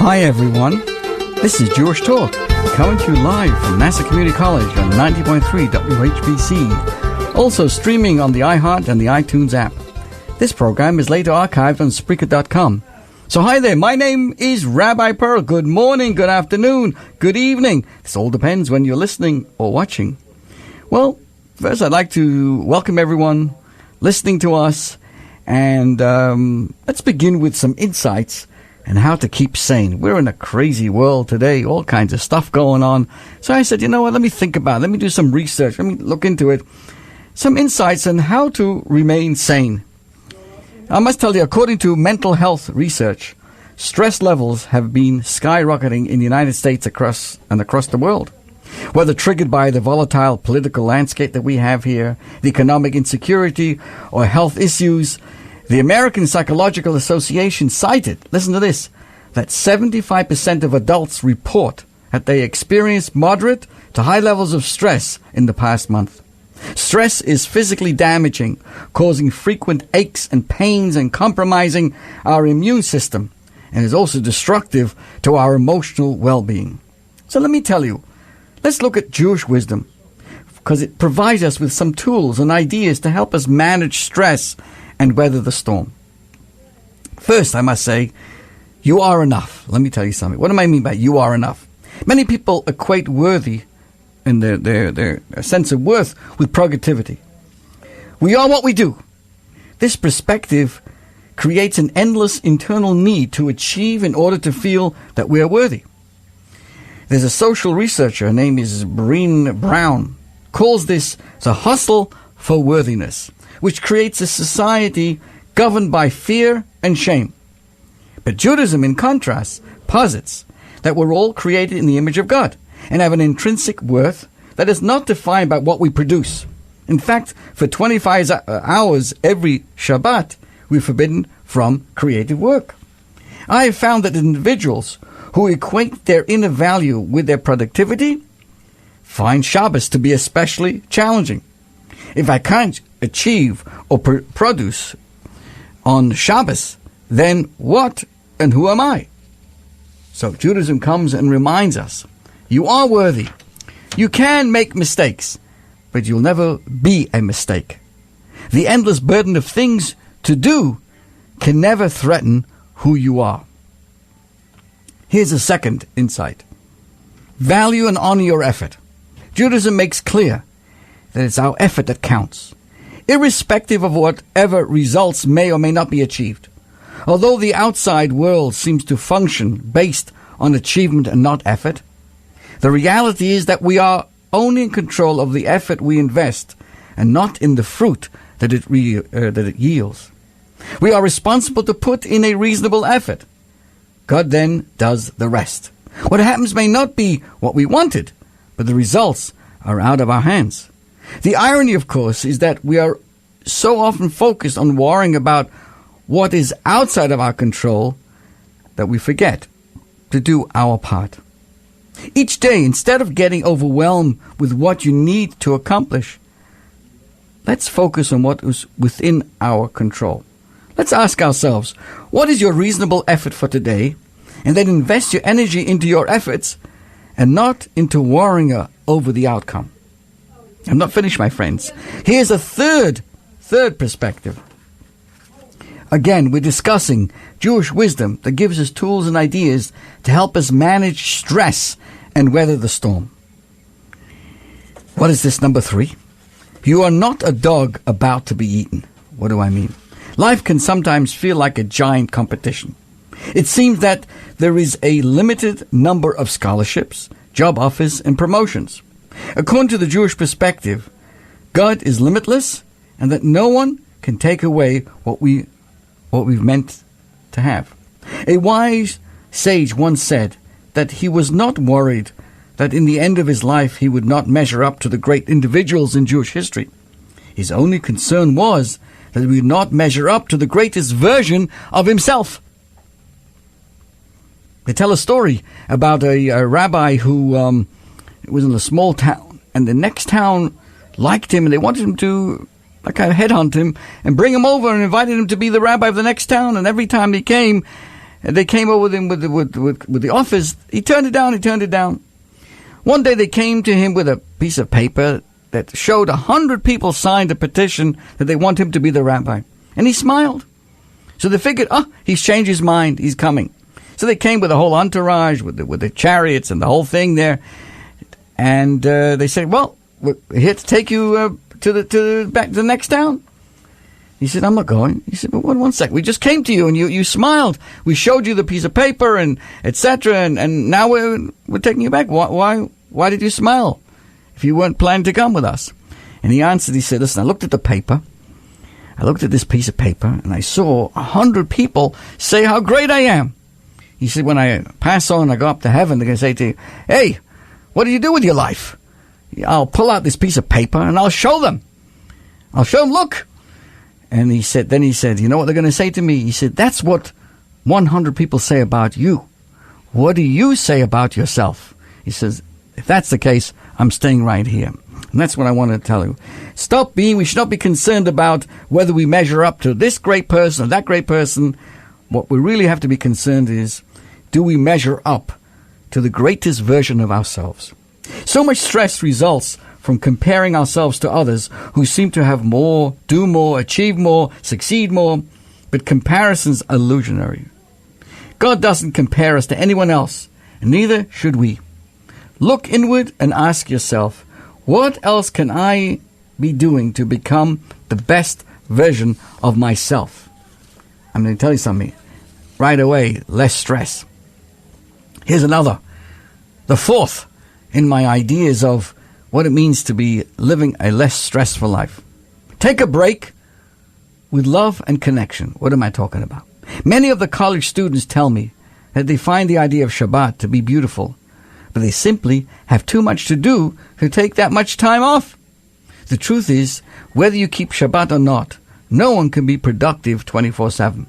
Hi everyone, this is Jewish Talk, coming to you live from Nassau Community College on 90.3 WHPC, also streaming on the iHeart and the iTunes app. This program is later archived on Spreaker.com. So hi there, my name is Rabbi Pearl. Good morning, good afternoon, good evening. This all depends when you're listening or watching. Well, first I'd like to welcome everyone listening to us, and let's begin with some insights and how to keep sane. We're in a crazy world today, all kinds of stuff going on. So I said, you know what, let me think about it. Let me do some research. Let me look into it. Some insights on how to remain sane. I must tell you, according to mental health research, stress levels have been skyrocketing in the United States across the world. Whether triggered by the volatile political landscape that we have here, the economic insecurity, or health issues, the American Psychological Association cited, listen to this, that 75% of adults report that they experienced moderate to high levels of stress in the past month. Stress is physically damaging, causing frequent aches and pains and compromising our immune system, and is also destructive to our emotional well-being. So let me tell you, let's look at Jewish wisdom, because it provides us with some tools and ideas to help us manage stress and weather the storm. First, I must say, you are enough. Let me tell you something. What do I mean by you are enough? Many people equate worthy in their sense of worth with productivity. We are what we do. This perspective creates an endless internal need to achieve in order to feel that we are worthy. There's a social researcher, her name is Brene Brown, calls this the hustle for worthiness, which creates a society governed by fear and shame. But Judaism, in contrast, posits that we're all created in the image of God and have an intrinsic worth that is not defined by what we produce. In fact, for 25 hours every Shabbat, we're forbidden from creative work. I have found that individuals who equate their inner value with their productivity find Shabbos to be especially challenging. If I can't achieve or produce on Shabbos, then what and who am I? So Judaism comes and reminds us, you are worthy. You can make mistakes, but you'll never be a mistake. The endless burden of things to do can never threaten who you are. Here's a second insight. Value and honor your effort. Judaism makes clear that it's our effort that counts, irrespective of whatever results may or may not be achieved. Although the outside world seems to function based on achievement and not effort, the reality is that we are only in control of the effort we invest and not in the fruit that it yields. We are responsible to put in a reasonable effort. God then does the rest. What happens may not be what we wanted, but the results are out of our hands. The irony, of course, is that we are so often focused on worrying about what is outside of our control that we forget to do our part. Each day, instead of getting overwhelmed with what you need to accomplish, let's focus on what is within our control. Let's ask ourselves, what is your reasonable effort for today? And then invest your energy into your efforts and not into worrying over the outcome. I'm not finished, my friends. Here's a third perspective. Again, we're discussing Jewish wisdom that gives us tools and ideas to help us manage stress and weather the storm. What is this, number 3? You are not a dog about to be eaten. What do I mean? Life can sometimes feel like a giant competition. It seems that there is a limited number of scholarships, job offers, and promotions. According to the Jewish perspective, God is limitless and that no one can take away what we've meant to have. A wise sage once said that he was not worried that in the end of his life he would not measure up to the great individuals in Jewish history. His only concern was that he would not measure up to the greatest version of himself. They tell a story about a rabbi who was in a small town, and the next town liked him, and they wanted him to I kind of headhunt him and bring him over and invited him to be the rabbi of the next town. And every time he came, they came over with him with the offers. He turned it down. One day they came to him with a piece of paper that showed 100 people signed a petition that they want him to be the rabbi. And he smiled. So they figured, he's changed his mind. He's coming. So they came with a whole entourage, with the chariots and the whole thing there. And they said, well, we're here to take you back to the next town. He said, I'm not going. He said, but one sec. We just came to you and you smiled. We showed you the piece of paper and etc. And now we're taking you back. Why did you smile if you weren't planning to come with us? And he answered, he said, listen, I looked at the paper. I looked at this piece of paper and I saw 100 people say how great I am. He said, when I pass on, I go up to heaven, they're going to say to you, hey, what do you do with your life? I'll pull out this piece of paper and I'll show them. Look. And he said, you know what they're going to say to me? He said, that's what 100 people say about you. What do you say about yourself? He says, if that's the case, I'm staying right here. And that's what I want to tell you. We should not be concerned about whether we measure up to this great person or that great person. What we really have to be concerned is, do we measure up to the greatest version of ourselves? So much stress results from comparing ourselves to others who seem to have more, do more, achieve more, succeed more, but comparisons are illusionary. God doesn't compare us to anyone else, and neither should we. Look inward and ask yourself, what else can I be doing to become the best version of myself? I'm going to tell you something. Right away, less stress. Here's another. The fourth in my ideas of what it means to be living a less stressful life. Take a break with love and connection. What am I talking about? Many of the college students tell me that they find the idea of Shabbat to be beautiful, but they simply have too much to do to take that much time off. The truth is, whether you keep Shabbat or not, no one can be productive 24/7.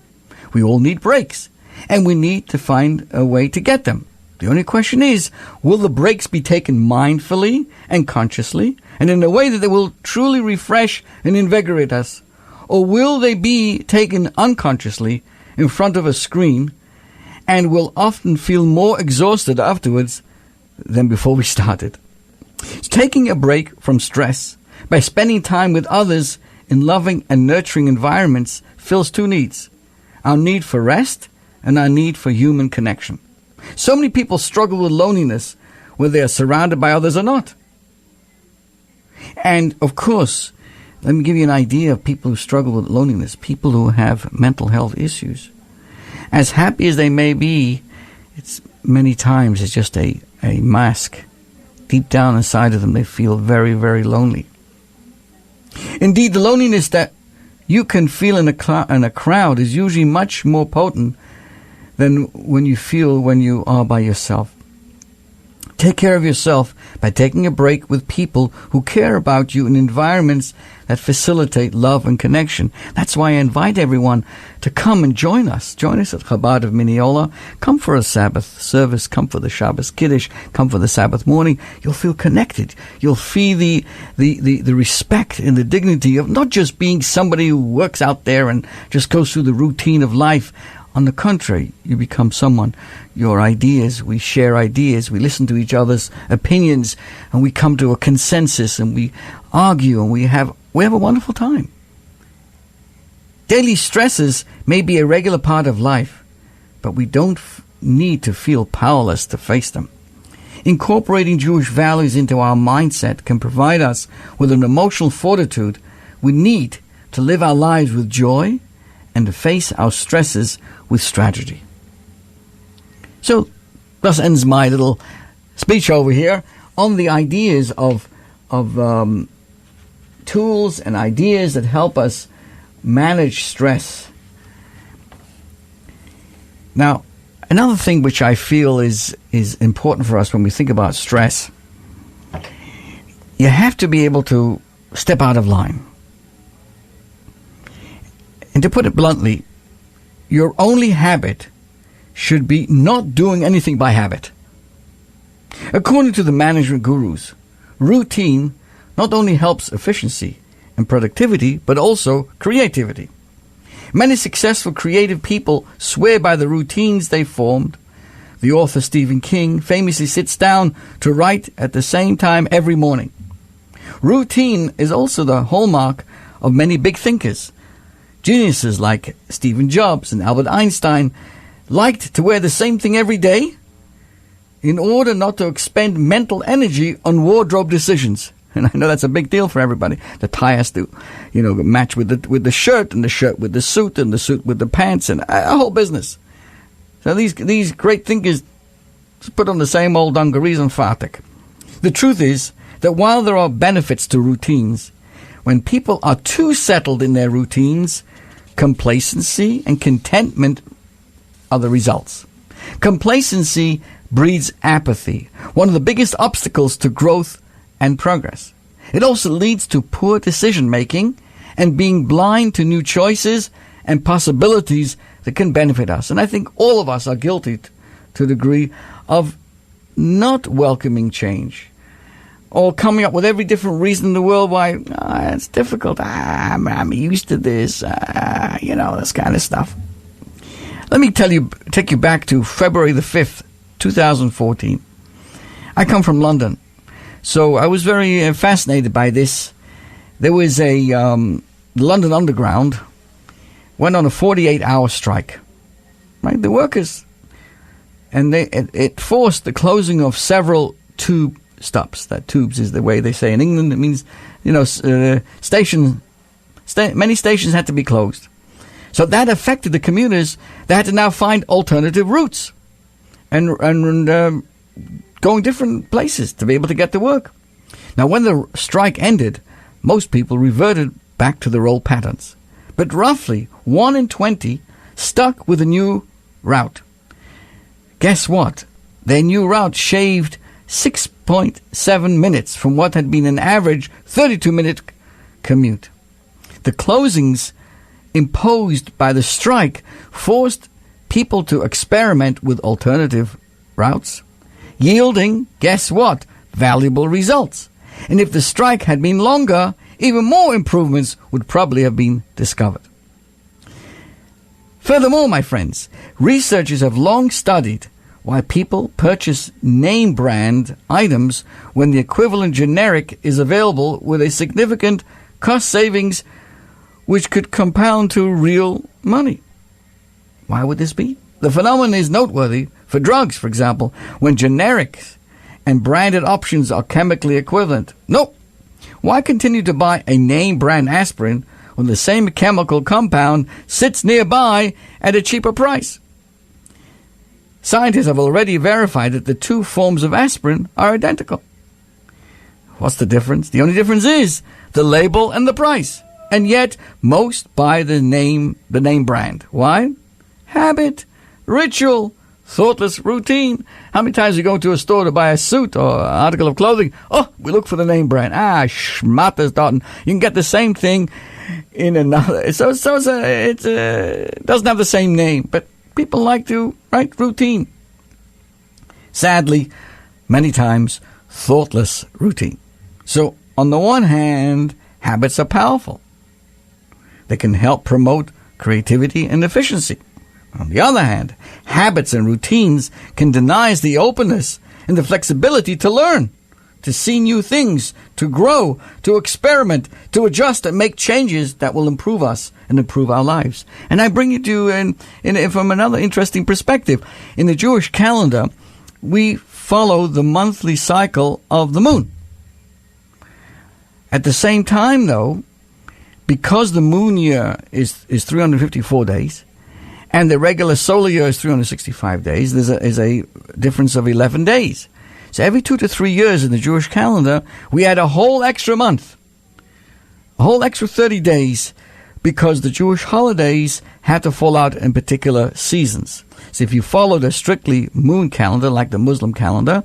We all need breaks, and we need to find a way to get them. The only question is, will the breaks be taken mindfully and consciously, and in a way that they will truly refresh and invigorate us? Or will they be taken unconsciously in front of a screen and will often feel more exhausted afterwards than before we started? Taking a break from stress by spending time with others in loving and nurturing environments fills two needs: our need for rest and our need for human connection. So many people struggle with loneliness whether they are surrounded by others or not. And of course, let me give you an idea of people who struggle with loneliness, people who have mental health issues. As happy as they may be, it's many times it's just a mask. Deep down inside of them, they feel very, very lonely. Indeed, the loneliness that you can feel in a crowd is usually much more potent than when you feel when you are by yourself. Take care of yourself by taking a break with people who care about you in environments that facilitate love and connection. That's why I invite everyone to come and join us. Join us at Chabad of Mineola. Come for a Sabbath service. Come for the Shabbos Kiddush. Come for the Sabbath morning. You'll feel connected. You'll feel the respect and the dignity of not just being somebody who works out there and just goes through the routine of life. On the contrary, you become someone. Your ideas, we share ideas, we listen to each other's opinions, and we come to a consensus, and we argue, and we have a wonderful time. Daily stresses may be a regular part of life, but we don't need to feel powerless to face them. Incorporating Jewish values into our mindset can provide us with an emotional fortitude we need to live our lives with joy and to face our stresses with strategy. So, thus ends my little speech over here on the ideas of tools and ideas that help us manage stress. Now, another thing which I feel is important for us when we think about stress, you have to be able to step out of line. And to put it bluntly, your only habit should be not doing anything by habit. According to the management gurus, routine not only helps efficiency, and productivity, but also creativity. Many successful creative people swear by the routines they formed. The author Stephen King famously sits down to write at the same time every morning. Routine is also the hallmark of many big thinkers. Geniuses like Steve Jobs and Albert Einstein liked to wear the same thing every day in order not to expend mental energy on wardrobe decisions. And I know that's a big deal for everybody. The tie has to, match with the shirt, and the shirt with the suit, and the suit with the pants, and a whole business. So these great thinkers put on the same old dungarees and fartic. The truth is that while there are benefits to routines, when people are too settled in their routines, complacency and contentment are the results. Complacency breeds apathy, one of the biggest obstacles to growth and progress. It also leads to poor decision-making and being blind to new choices and possibilities that can benefit us. And I think all of us are guilty to a degree of not welcoming change or coming up with every different reason in the world why it's difficult. I'm used to this, this kind of stuff. Let me take you back to February the 5th, 2014. I come from London, so I was very fascinated by this. There was a London Underground went on a 48-hour strike, right? The workers, and it forced the closing of several tube stops. That tubes is the way they say in England. It means, many stations had to be closed. So that affected the commuters. They had to now find alternative routes and going different places to be able to get to work. Now, when the strike ended, most people reverted back to their old patterns. But roughly 1 in 20 stuck with a new route. Guess what? Their new route shaved 6.7 minutes from what had been an average 32-minute commute. The closings imposed by the strike forced people to experiment with alternative routes, yielding, guess what, valuable results. And if the strike had been longer, even more improvements would probably have been discovered. Furthermore, my friends, researchers have long studied why people purchase name brand items when the equivalent generic is available with a significant cost savings which could compound to real money. Why would this be? The phenomenon is noteworthy for drugs, for example, when generics and branded options are chemically equivalent. Nope. Why continue to buy a name brand aspirin when the same chemical compound sits nearby at a cheaper price? Scientists have already verified that the two forms of aspirin are identical. What's the difference? The only difference is the label and the price. And yet, most buy the name brand. Why? Habit, ritual, thoughtless routine. How many times you go to a store to buy a suit or an article of clothing? Oh, we look for the name brand. Schmatters Dotten. You can get the same thing in another. So it doesn't have the same name, but people like to, right? Routine. Sadly, many times, thoughtless routine. So, on the one hand, habits are powerful. They can help promote creativity and efficiency. On the other hand, habits and routines can deny us the openness and the flexibility to learn, to see new things, to grow, to experiment, to adjust and make changes that will improve us and improve our lives. And I bring you to from another interesting perspective. In the Jewish calendar, we follow the monthly cycle of the moon. At the same time, though, because the moon year is 354 days, and the regular solar year is 365 days, there's a difference of 11 days. So every 2 to 3 years in the Jewish calendar, we add a whole extra month, a whole extra 30 days, because the Jewish holidays had to fall out in particular seasons. So if you followed a strictly moon calendar, like the Muslim calendar,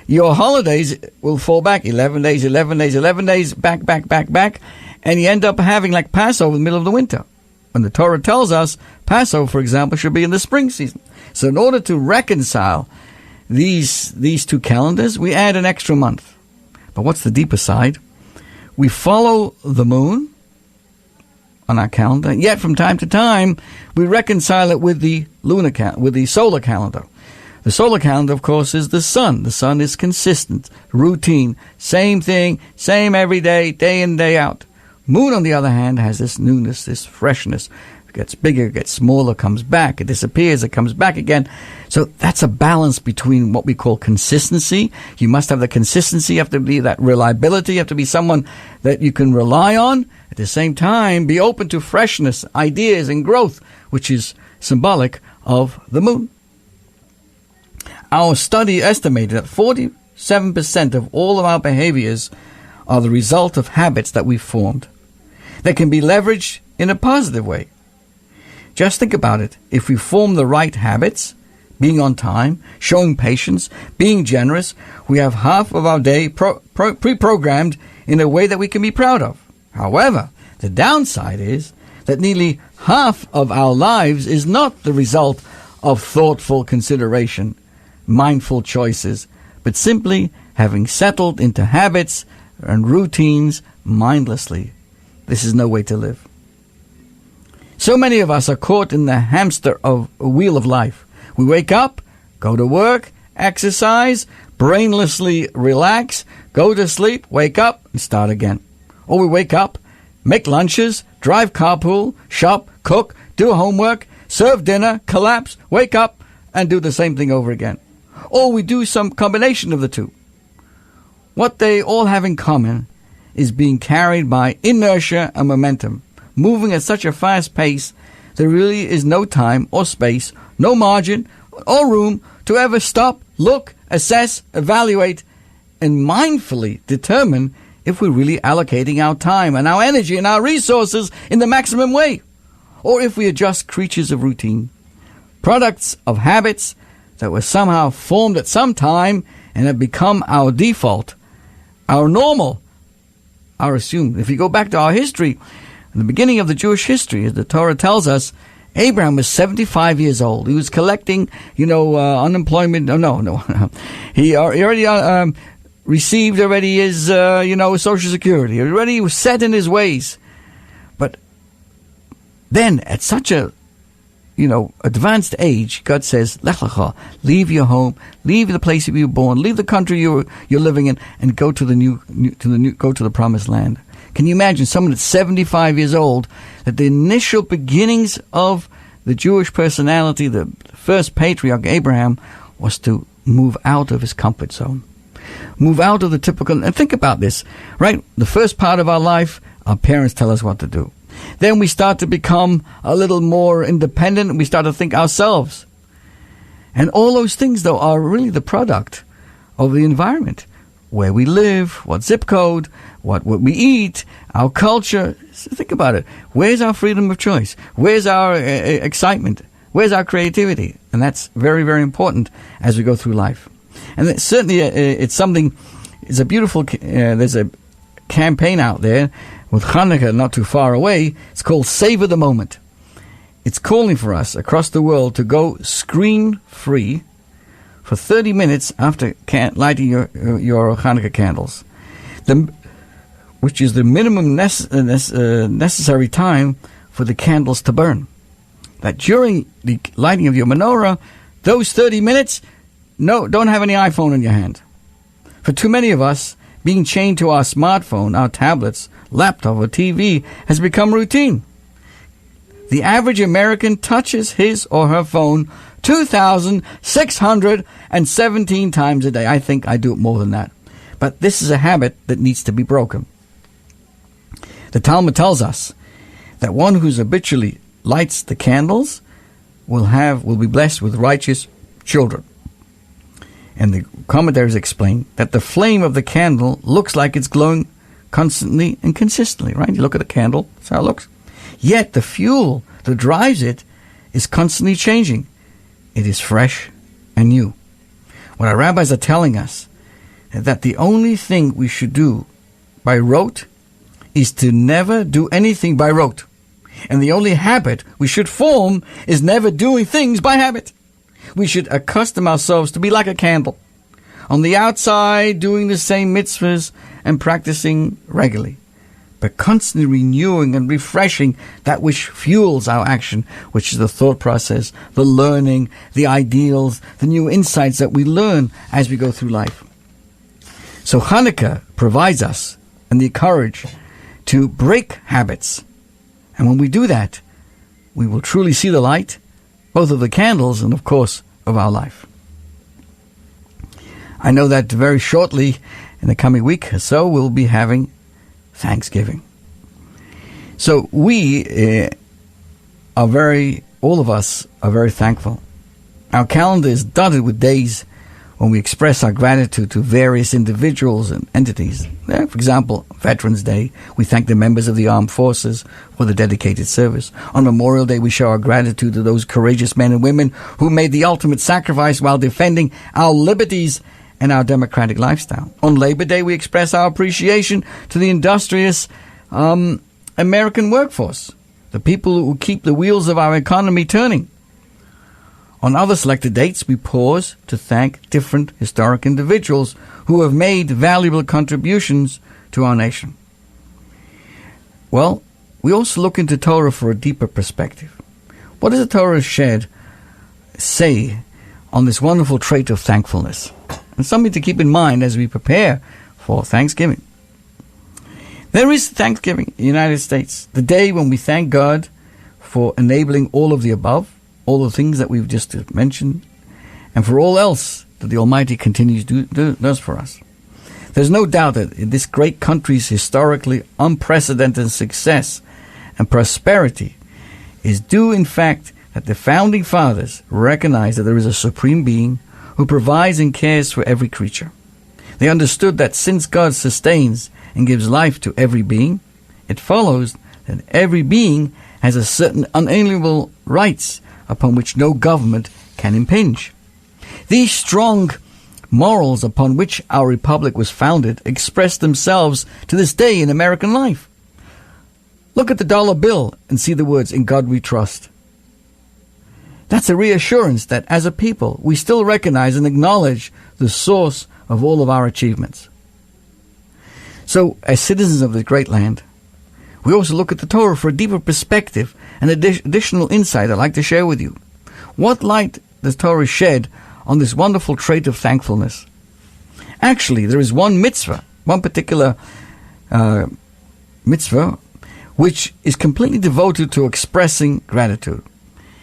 your holidays will fall back 11 days, 11 days, 11 days, back, and you end up having like Passover in the middle of the winter. When the Torah tells us Passover, for example, should be in the spring season. So in order to reconcile these two calendars, we add an extra month. But what's the deeper side? We follow the moon, on our calendar. Yet from time to time, we reconcile it with the with the solar calendar. The solar calendar, of course, is the sun. The sun is consistent, routine, same thing, same every day, day in, day out. Moon, on the other hand, has this newness, this freshness. It gets bigger, it gets smaller, comes back, it disappears, it comes back again. So that's a balance between what we call consistency. You must have the consistency, you have to be that reliability, you have to be someone that you can rely on. At the same time, be open to freshness, ideas, and growth, which is symbolic of the moon. Our study estimated that 47% of all of our behaviors are the result of habits that we've formed that can be leveraged in a positive way. Just think about it. If we form the right habits, being on time, showing patience, being generous, we have half of our day pre-programmed in a way that we can be proud of. However, the downside is that nearly half of our lives is not the result of thoughtful consideration, mindful choices, but simply having settled into habits and routines mindlessly. This is no way to live. So many of us are caught in the hamster wheel of life. We wake up, go to work, exercise, brainlessly relax, go to sleep, wake up, and start again. Or we wake up, make lunches, drive carpool, shop, cook, do homework, serve dinner, collapse, wake up, and do the same thing over again. Or we do some combination of the two. What they all have in common is being carried by inertia and momentum, moving at such a fast pace there really is no time or space, no margin or room to ever stop, look, assess, evaluate, and mindfully determine if we're really allocating our time and our energy and our resources in the maximum way, or if we are just creatures of routine, products of habits that were somehow formed at some time and have become our default, our normal, our assumed. If you go back to our history, in the beginning of the Jewish history, as the Torah tells us, Abraham was 75 years old. He was collecting, unemployment. No. He already received already his, Social Security. He already was set in his ways. But then, at such a, advanced age, God says, Lech lecha, leave your home, leave the place you were born, leave the country you're living in, and go to the promised land. Can you imagine someone that's 75 years old, that the initial beginnings of the Jewish personality, the first patriarch Abraham, was to move out of his comfort zone, move out of the typical, and think about this, right? The first part of our life, our parents tell us what to do. Then we start to become a little more independent, and we start to think ourselves. And all those things, though, are really the product of the environment. Where we live, what zip code, what we eat, our culture. So think about it. Where's our freedom of choice? Where's our excitement? Where's our creativity? And that's very, very important as we go through life. And certainly it's something, it's a beautiful, there's a campaign out there with Hanukkah not too far away. It's called Savor the Moment. It's calling for us across the world to go screen-free for 30 minutes after lighting your Hanukkah candles, which is the minimum necessary time for the candles to burn. That during the lighting of your menorah, those 30 minutes, don't have any iPhone in your hand. For too many of us, being chained to our smartphone, our tablets, laptop, or TV has become routine. The average American touches his or her phone 2,617 times a day. I think I do it more than that. But this is a habit that needs to be broken. The Talmud tells us that one who habitually lights the candles will be blessed with righteous children. And the commentaries explain that the flame of the candle looks like it's glowing constantly and consistently, right? You look at the candle, that's how it looks. Yet the fuel that drives it is constantly changing. It is fresh and new. What our rabbis are telling us is that the only thing we should do by rote is to never do anything by rote. And the only habit we should form is never doing things by habit. We should accustom ourselves to be like a candle, on the outside doing the same mitzvahs and practicing regularly, but constantly renewing and refreshing that which fuels our action, which is the thought process, the learning, the ideals, the new insights that we learn as we go through life. So Hanukkah provides us and the courage to break habits. And when we do that, we will truly see the light, both of the candles and, of course, of our life. I know that very shortly, in the coming week or so, we'll be having Thanksgiving. So we all of us are very thankful. Our calendar is dotted with days when we express our gratitude to various individuals and entities. For example, Veterans Day, we thank the members of the armed forces for the dedicated service. On Memorial Day, we show our gratitude to those courageous men and women who made the ultimate sacrifice while defending our liberties and our democratic lifestyle. On Labor Day, we express our appreciation to the industrious American workforce, the people who keep the wheels of our economy turning. On other selected dates, we pause to thank different historic individuals who have made valuable contributions to our nation. Well, we also look into Torah for a deeper perspective. What does the Torah say on this wonderful trait of thankfulness? And something to keep in mind as we prepare for Thanksgiving. There is Thanksgiving in the United States, the day when we thank God for enabling all of the above, all the things that we've just mentioned, and for all else that the Almighty continues does for us. There's no doubt that in this great country's historically unprecedented success and prosperity is due, in fact, that the founding fathers recognized that there is a supreme being who provides and cares for every creature. They understood that since God sustains and gives life to every being, it follows that every being has a certain unalienable rights upon which no government can impinge. These strong morals upon which our republic was founded express themselves to this day in American life. Look at the dollar bill and see the words, "In God we trust." That's a reassurance that as a people, we still recognize and acknowledge the source of all of our achievements. So, as citizens of this great land, we also look at the Torah for a deeper perspective and additional insight I'd like to share with you. What light does Torah shed on this wonderful trait of thankfulness? Actually, there is one mitzvah, one particular mitzvah, which is completely devoted to expressing gratitude.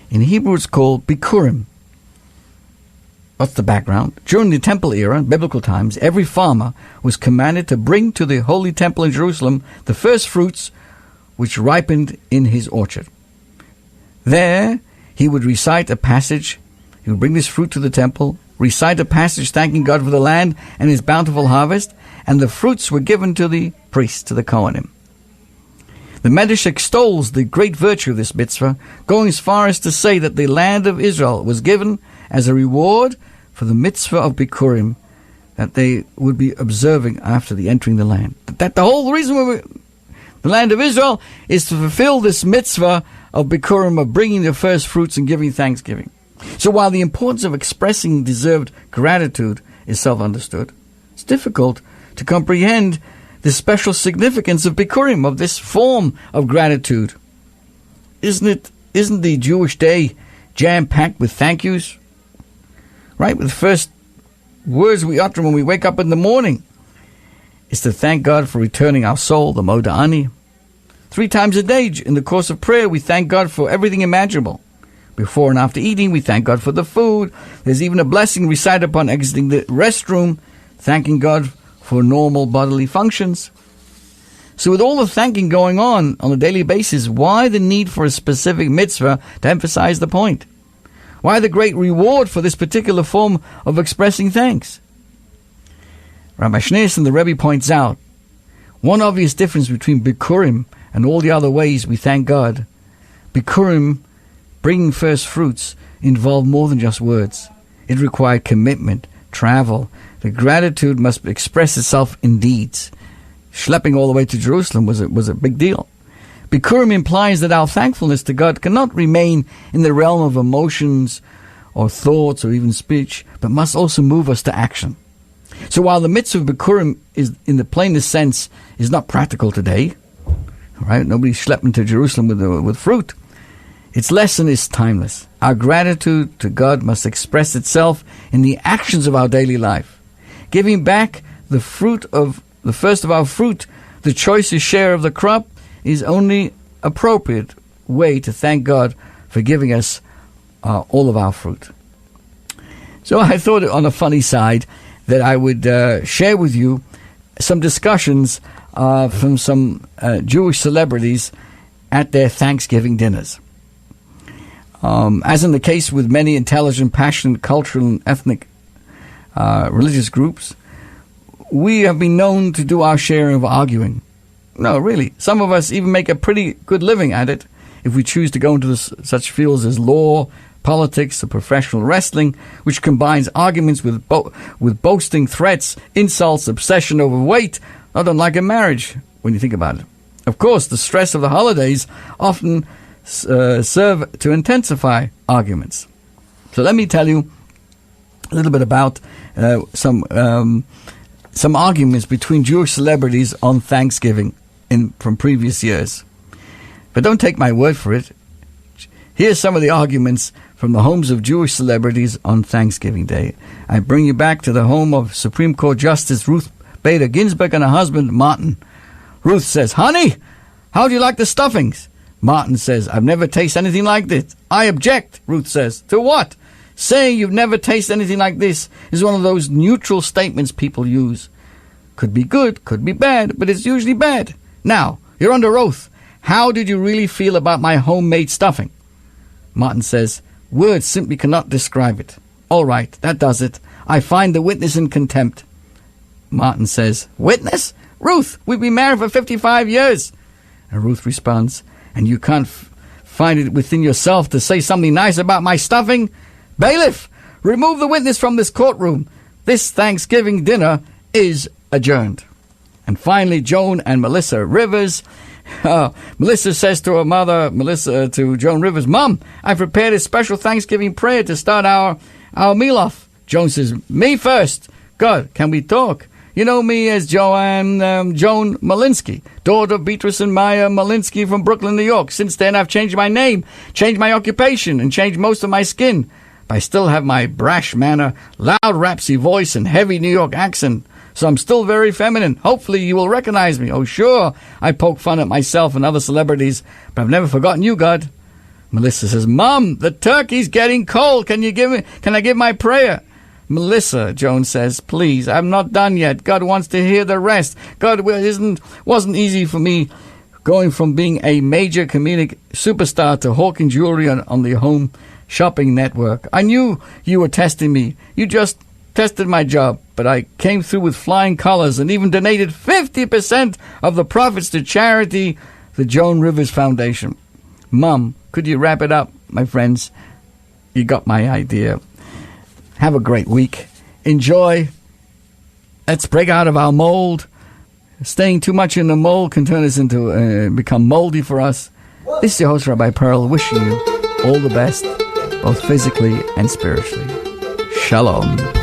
In Hebrew, it's called Bikurim. What's the background? During the temple era, in biblical times, every farmer was commanded to bring to the holy temple in Jerusalem the first fruits which ripened in his orchard. There, he would recite a passage. He would bring this fruit to the temple, recite a passage thanking God for the land and his bountiful harvest, and the fruits were given to the priests, to the Kohanim. The Medrash extols the great virtue of this mitzvah, going as far as to say that the land of Israel was given as a reward for the mitzvah of Bikurim that they would be observing after the entering the land. That the whole reason the land of Israel is to fulfill this mitzvah of Bikurim, of bringing the first fruits and giving thanksgiving. So while the importance of expressing deserved gratitude is self-understood, it's difficult to comprehend the special significance of Bikurim, of this form of gratitude. Isn't the Jewish day jam-packed with thank yous? Right? With the first words we utter when we wake up in the morning is to thank God for returning our soul, the Moda'ani. 3 times a day in the course of prayer, we thank God for everything imaginable. Before and after eating, we thank God for the food. There's even a blessing recited upon exiting the restroom, thanking God for normal bodily functions. So with all the thanking going on a daily basis, why the need for a specific mitzvah to emphasize the point? Why the great reward for this particular form of expressing thanks? Rabbi Schneerson, the Rebbe, points out one obvious difference between Bikurim and all the other ways we thank God. Bikurim, bringing first fruits, involve more than just words. It required commitment, travel. The gratitude must express itself in deeds. Schlepping all the way to Jerusalem was a big deal. Bikurim implies that our thankfulness to God cannot remain in the realm of emotions or thoughts or even speech, but must also move us to action. So while the mitzvah of Bikurim is, in the plainest sense, is not practical today, right? Nobody schlepping to Jerusalem with fruit. Its lesson is timeless. Our gratitude to God must express itself in the actions of our daily life. Giving back the first of our fruit, the choicest share of the crop, is only appropriate way to thank God for giving us all of our fruit. So I thought, on a funny side, that I would share with you some discussions from some Jewish celebrities at their Thanksgiving dinners. As in the case with many intelligent, passionate, cultural and ethnic religious groups, we have been known to do our share of arguing. No, really. Some of us even make a pretty good living at it if we choose to go into such fields as law, politics, or professional wrestling, which combines arguments with boasting, threats, insults, obsession over weight, not unlike a marriage when you think about it. Of course, the stress of the holidays often serve to intensify arguments. So let me tell you a little bit about some arguments between Jewish celebrities on Thanksgiving from previous years. But don't take my word for it. Here's some of the arguments from the homes of Jewish celebrities on Thanksgiving Day. I bring you back to the home of Supreme Court Justice Ruth Bader Ginsburg and her husband, Martin. Ruth says, "Honey, how do you like the stuffings?" Martin says, "I've never tasted anything like this." "I object," Ruth says. "To what?" "Saying you've never tasted anything like this is one of those neutral statements people use. Could be good, could be bad, but it's usually bad. Now, you're under oath. How did you really feel about my homemade stuffing?" Martin says, "Words simply cannot describe it." "All right, that does it. I find the witness in contempt." Martin says, "Witness? Ruth, we've been married for 55 years. And Ruth responds, "And you can't find it within yourself to say something nice about my stuffing? Bailiff, remove the witness from this courtroom. This Thanksgiving dinner is adjourned." And finally, Joan and Melissa Rivers. Melissa says to her mother, to Joan Rivers, "Mom, I've prepared a special Thanksgiving prayer to start our meal off." Joan says, "Me first. God, can we talk? You know me as Joan Malinsky, daughter of Beatrice and Maya Malinsky from Brooklyn, New York. Since then, I've changed my name, changed my occupation, and changed most of my skin. But I still have my brash manner, loud rapsy voice, and heavy New York accent. So I'm still very feminine. Hopefully you will recognize me." "Oh, sure, I poke fun at myself and other celebrities, but I've never forgotten you, God." Melissa says, "Mom, the turkey's getting cold. Can I give my prayer?" "Melissa," Joan says, "please, I'm not done yet. God wants to hear the rest. God, wasn't easy for me going from being a major comedic superstar to hawking jewelry on the home shopping network. I knew you were testing me. You just tested my job, but I came through with flying colors and even donated 50% of the profits to charity, the Joan Rivers Foundation." Mom, could you wrap it up, my friends? You got my idea. Have a great week. Enjoy. Let's break out of our mold. Staying too much in the mold can turn us into become moldy for us. This is your host, Rabbi Pearl, wishing you all the best, both physically and spiritually. Shalom.